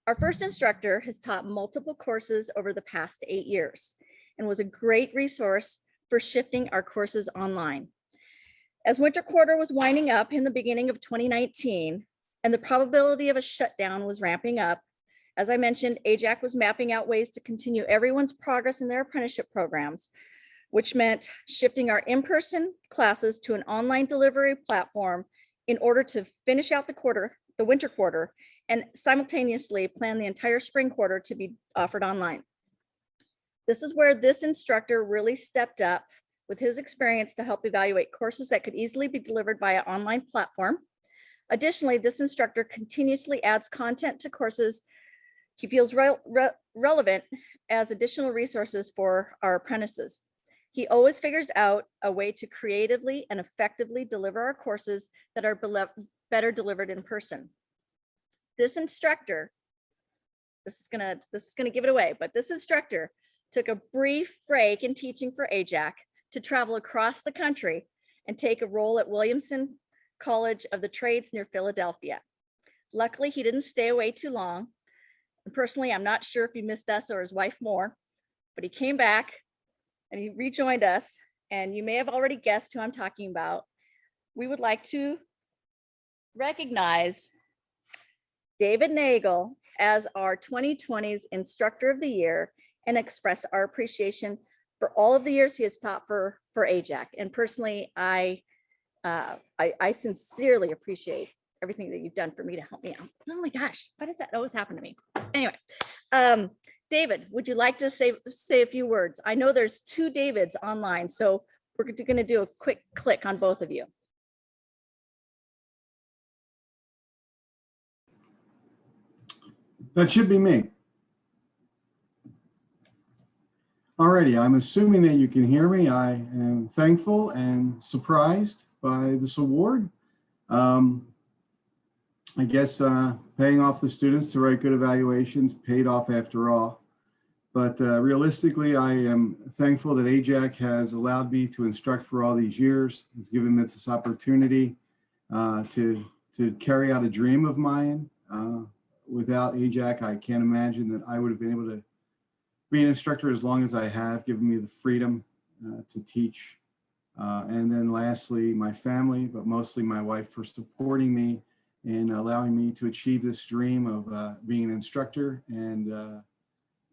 our first instructor has taught multiple courses over the past 8 years and was a great resource for shifting our courses online. As winter quarter was winding up in the beginning of 2019 and the probability of a shutdown was ramping up, as I mentioned, AJAC was mapping out ways to continue everyone's progress in their apprenticeship programs, which meant shifting our in-person classes to an online delivery platform in order to finish out the winter quarter, and simultaneously plan the entire spring quarter to be offered online. This is where this instructor really stepped up with his experience to help evaluate courses that could easily be delivered via online platform. Additionally, this instructor continuously adds content to courses he feels relevant as additional resources for our apprentices. He always figures out a way to creatively and effectively deliver our courses that are better delivered in person. This instructor, this is gonna give it away, but this instructor took a brief break in teaching for AJAC to travel across the country and take a role at Williamson College of the Trades near Philadelphia. Luckily, he didn't stay away too long. And personally, I'm not sure if he missed us or his wife more, but he came back and he rejoined us. And you may have already guessed who I'm talking about. We would like to recognize David Nagel as our 2020's Instructor of the Year and express our appreciation for all of the years he has taught for AJAC. And personally, I sincerely appreciate everything that you've done for me to help me out. Oh my gosh, why does that always happen to me? Anyway, David, would you like to say a few words? I know there's two Davids online, so we're going to do a quick click on both of you. That should be me. Alrighty, I'm assuming that you can hear me. I am thankful and surprised by this award. I guess paying off the students to write good evaluations paid off after all. But realistically, I am thankful that AJAC has allowed me to instruct for all these years. It's given me this opportunity to carry out a dream of mine. Without AJAC, I can't imagine that I would have been able to be an instructor as long as I have, given me the freedom to teach. And then lastly, my family, but mostly my wife, for supporting me and allowing me to achieve this dream of being an instructor and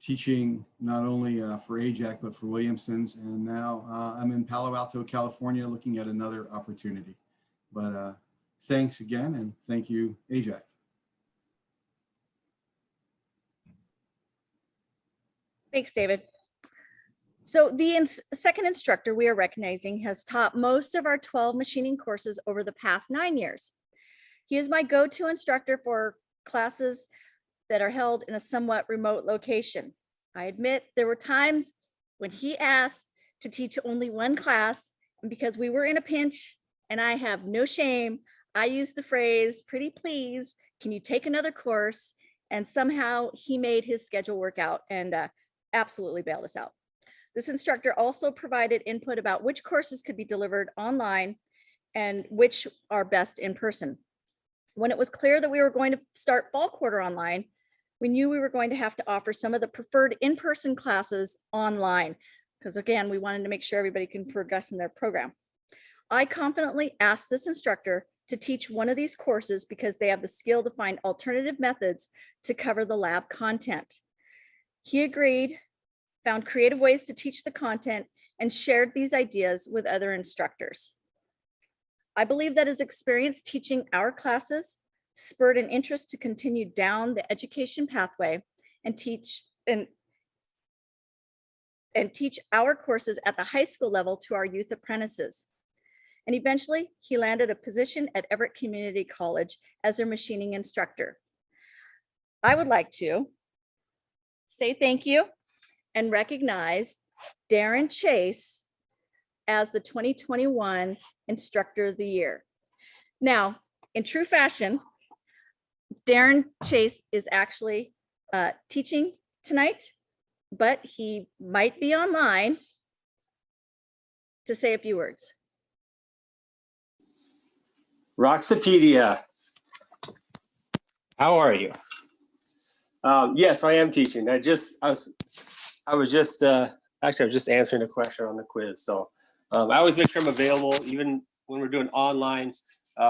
teaching not only for AJAC, but for Williamson's. And now I'm in Palo Alto, California, looking at another opportunity. But thanks again, and thank you, AJAC. Thanks, David. So the second instructor we are recognizing has taught most of our 12 machining courses over the past 9 years. He is my go-to instructor for classes that are held in a somewhat remote location. I admit there were times when he asked to teach only one class, and because we were in a pinch, and I have no shame, I used the phrase, "Pretty please, can you take another course?" And somehow he made his schedule work out and absolutely bailed us out. This instructor also provided input about which courses could be delivered online and which are best in person. When it was clear that we were going to start fall quarter online, we knew we were going to have to offer some of the preferred in-person classes online, because again, we wanted to make sure everybody can progress in their program. I confidently asked this instructor to teach one of these courses because they have the skill to find alternative methods to cover the lab content. He agreed, found creative ways to teach the content, and shared these ideas with other instructors. I believe that his experience teaching our classes spurred an interest to continue down the education pathway and teach our courses at the high school level to our youth apprentices. And eventually he landed a position at Everett Community College as their machining instructor. I would like to say thank you and recognize Darren Chase as the 2021 Instructor of the Year. Now, in true fashion, Darren Chase is actually teaching tonight, but he might be online to say a few words. Roxapedia, how are you? Yes, I am teaching. I was just answering a question on the quiz. So I always make sure I'm available, even when we're doing online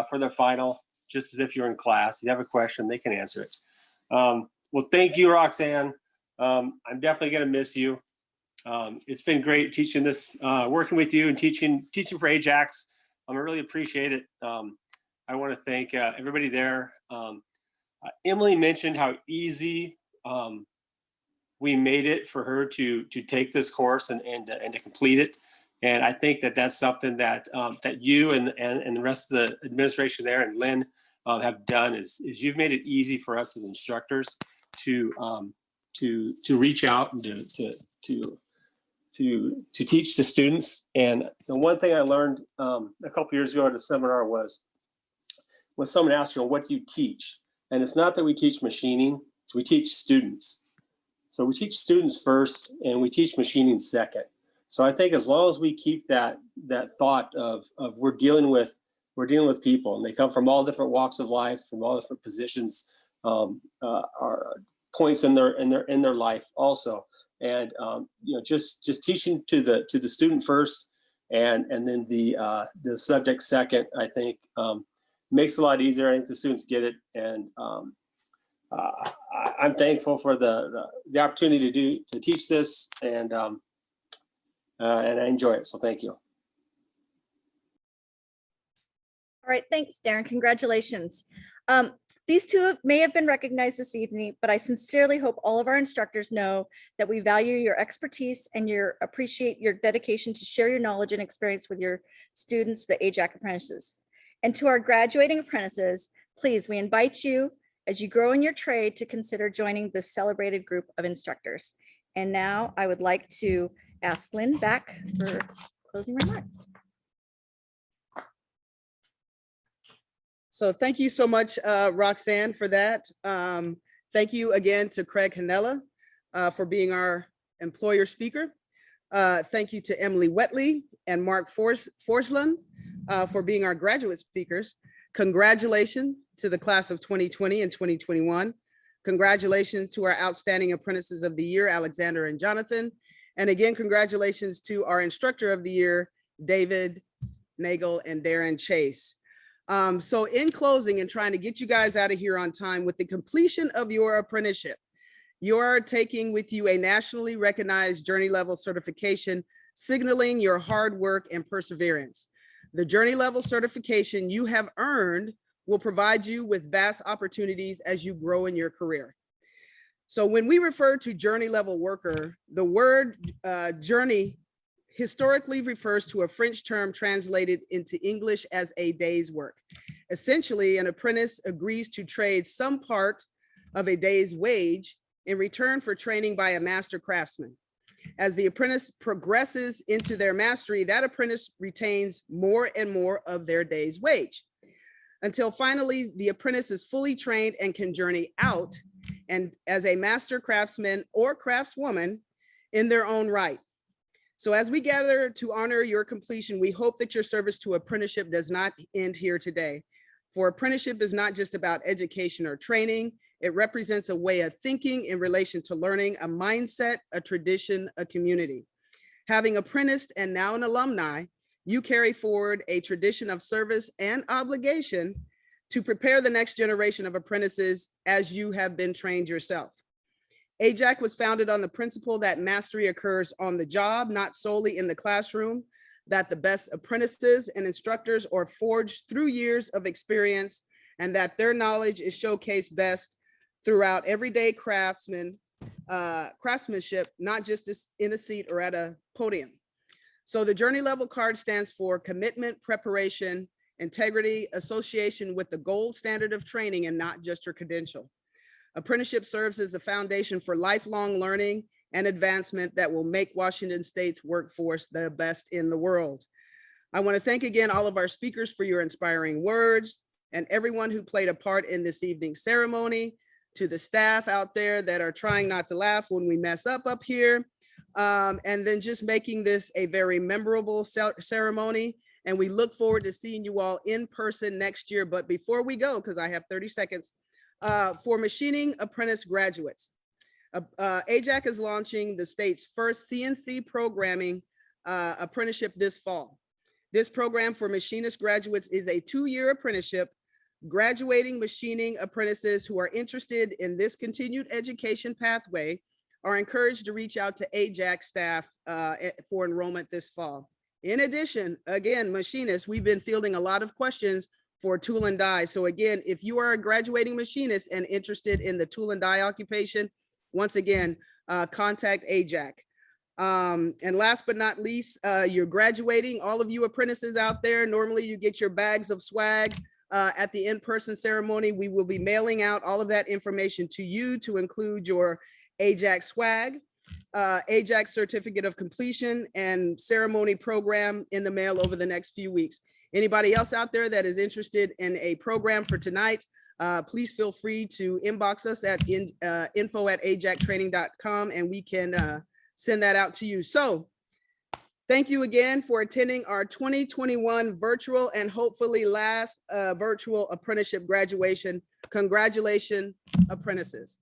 for the final, just as if you're in class. If you have a question, they can answer it. Well, thank you, Roxanne. I'm definitely going to miss you. It's been great teaching this, working with you and teaching for AJACs. I really appreciate it. I want to thank everybody there. Emily mentioned how easy we made it for her to take this course and to complete it. And I think that that's something that that you and the rest of the administration there and Lynn have done is you've made it easy for us as instructors to reach out and to teach the students. And the one thing I learned a couple years ago at a seminar was when someone asked, what do you teach? And it's not that we teach machining, it's we teach students. So we teach students first and we teach machining second. So I think as long as we keep that thought of we're dealing with people, and they come from all different walks of life, from all different positions, are points in their life also. And just teaching to the student first and then the subject second, I think makes it a lot easier. I think the students get it, and I'm thankful for the opportunity to teach this, and I enjoy it. So thank you. All right, thanks, Darren. Congratulations. These two may have been recognized this evening, but I sincerely hope all of our instructors know that we value your expertise and appreciate your dedication to share your knowledge and experience with your students, the AJAC apprentices. And to our graduating apprentices, please, we invite you as you grow in your trade to consider joining this celebrated group of instructors. And now I would like to ask Lynn back for closing remarks. So thank you so much, Roxanne, for that. Thank you again to Craig Hanella for being our employer speaker. Thank you to Emily Wetley and Mark Forsland for being our graduate speakers. Congratulations to the class of 2020 and 2021. Congratulations to our outstanding apprentices of the year, Alexander and Jonathan. And again, congratulations to our instructor of the year, David Nagel and Darren Chase. So in closing and trying to get you guys out of here on time, with the completion of your apprenticeship, you are taking with you a nationally recognized journey level certification, signaling your hard work and perseverance. The journey level certification you have earned will provide you with vast opportunities as you grow in your career. So when we refer to journey level worker, the word journey historically refers to a French term translated into English as a day's work. Essentially, an apprentice agrees to trade some part of a day's wage in return for training by a master craftsman. As the apprentice progresses into their mastery, that apprentice retains more and more of their day's wage, until finally the apprentice is fully trained and can journey out and as a master craftsman or craftswoman in their own right. So as we gather to honor your completion, we hope that your service to apprenticeship does not end here today. For apprenticeship is not just about education or training. It represents a way of thinking in relation to learning, a mindset, a tradition, a community. Having apprenticed and now an alumni, you carry forward a tradition of service and obligation to prepare the next generation of apprentices as you have been trained yourself. AJAC was founded on the principle that mastery occurs on the job, not solely in the classroom, that the best apprentices and instructors are forged through years of experience, and that their knowledge is showcased best throughout everyday craftsmanship, not just in a seat or at a podium. So the journey level card stands for commitment, preparation, integrity, association with the gold standard of training, and not just your credential. Apprenticeship serves as the foundation for lifelong learning and advancement that will make Washington State's workforce the best in the world. I want to thank again all of our speakers for your inspiring words, and everyone who played a part in this evening's ceremony, to the staff out there that are trying not to laugh when we mess up here, and then just making this a very memorable ceremony. And we look forward to seeing you all in person next year. But before we go, because I have 30 seconds, for machining apprentice graduates, AJAC is launching the state's first CNC programming apprenticeship this fall. This program for machinist graduates is a 2-year apprenticeship. Graduating machining apprentices who are interested in this continued education pathway are encouraged to reach out to AJAC staff for enrollment this fall. In addition, again, machinists, we've been fielding a lot of questions for tool and die. So again, if you are a graduating machinist and interested in the tool and die occupation, once again, contact AJAC. And last but not least, you're graduating, all of you apprentices out there, normally you get your bags of swag at the in-person ceremony. We will be mailing out all of that information to you, to include your AJAC swag, AJAC certificate of completion, and ceremony program in the mail over the next few weeks. Anybody else out there that is interested in a program for tonight, please feel free to inbox us at info@ajactraining.com, and we can send that out to you. So thank you again for attending our 2021 virtual and hopefully last virtual apprenticeship graduation. Congratulations, apprentices.